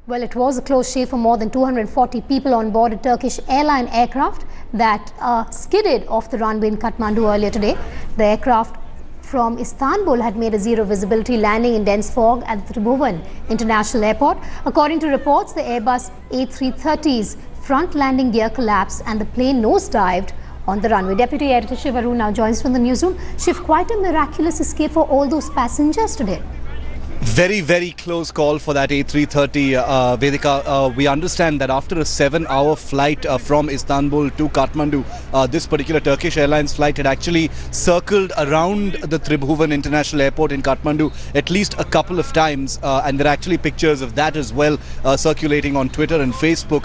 Well, it was a close shave for more than 240 people on board a Turkish Airline aircraft that skidded off the runway in Kathmandu earlier today. The aircraft from Istanbul had made a zero visibility landing in dense fog at the Tribhuvan International Airport. According to reports, the Airbus A330's front landing gear collapsed and the plane nosedived on the runway. Deputy Editor Shiv Arun now joins from the newsroom. Shiv, quite a miraculous escape for all those passengers today. Very, very close call for that A330, Vedika. We understand that after a 7-hour flight from Istanbul to Kathmandu, this particular Turkish Airlines flight had actually circled around the Tribhuvan International Airport in Kathmandu at least a couple of times, and there are actually pictures of that as well circulating on Twitter and Facebook,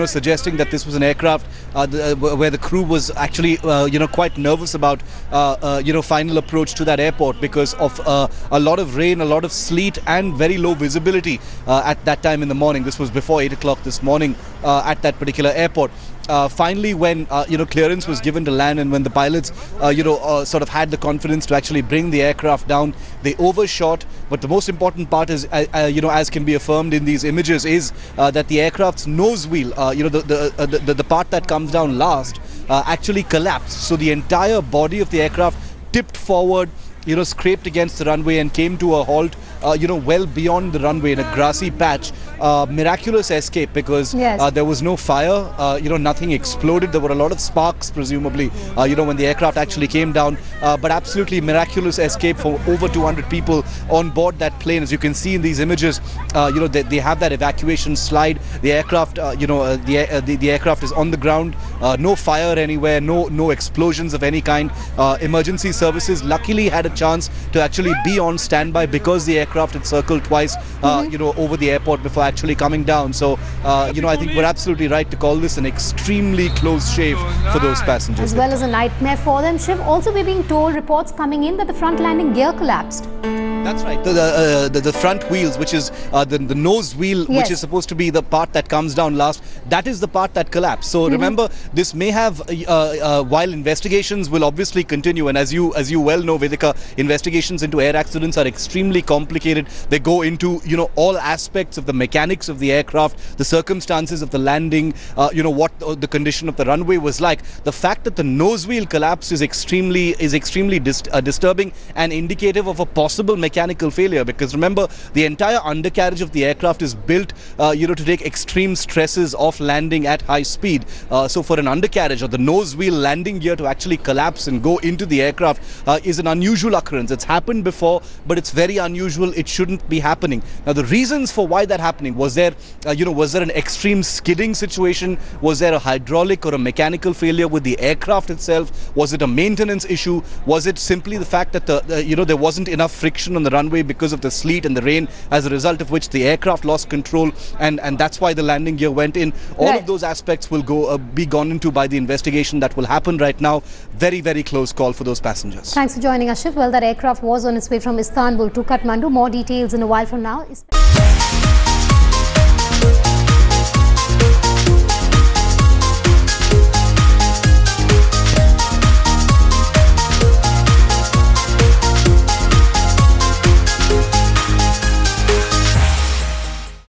suggesting that this was an aircraft where the crew was actually, quite nervous about, final approach to that airport because of a lot of rain, a lot of sleet and very low visibility at that time in the morning. This was before 8 o'clock this morning at that particular airport. Finally, when clearance was given to land and when the pilots sort of had the confidence to actually bring the aircraft down, they overshot. But the most important part is, as can be affirmed in these images, is that the aircraft's nose wheel, the part that comes down last, actually collapsed. So the entire body of the aircraft tipped forward, scraped against the runway and came to a halt, well beyond the runway in a grassy patch. Miraculous escape because there was no fire, nothing exploded. There were a lot of sparks, presumably, when the aircraft actually came down. But absolutely miraculous escape for over 200 people on board that plane. As you can see in these images, they have that evacuation slide. The aircraft, the aircraft is on the ground. No fire anywhere, no explosions of any kind. Emergency services luckily had a chance to actually be on standby because the aircraft had circled twice, over the airport before actually coming down. So, I think we're absolutely right to call this an extremely close shave for those passengers. As well as a nightmare for them, Shiv. Also, we're being told reports coming in that the front landing gear collapsed. That's right. The front wheels, which is the nose wheel, which is supposed to be the part that comes down last, that is the part that collapsed. So remember, this may have, while investigations will obviously continue, and as you well know, Vedika, investigations into air accidents are extremely complicated. They go into all aspects of the mechanics of the aircraft, the circumstances of the landing, what the condition of the runway was like. The fact that the nose wheel collapsed is extremely disturbing and indicative of a possible mechanical failure, because remember, the entire undercarriage of the aircraft is built to take extreme stresses of landing at high speed. So for an undercarriage or the nose wheel landing gear to actually collapse and go into the aircraft is an unusual occurrence. It's happened before, but it's very unusual. It shouldn't be happening. Now, the reasons for why that happening, was there an extreme skidding situation? Was there a hydraulic or a mechanical failure with the aircraft itself? Was it a maintenance issue? Was it simply the fact that there wasn't enough friction on the runway because of the sleet and the rain, as a result of which the aircraft lost control, and that's why the landing gear went in? All of those aspects will be gone into by the investigation that will happen right now. Very, very close call for those passengers. Thanks for joining us, Shiv. Well, that aircraft was on its way from Istanbul to Kathmandu. More details in a while from now.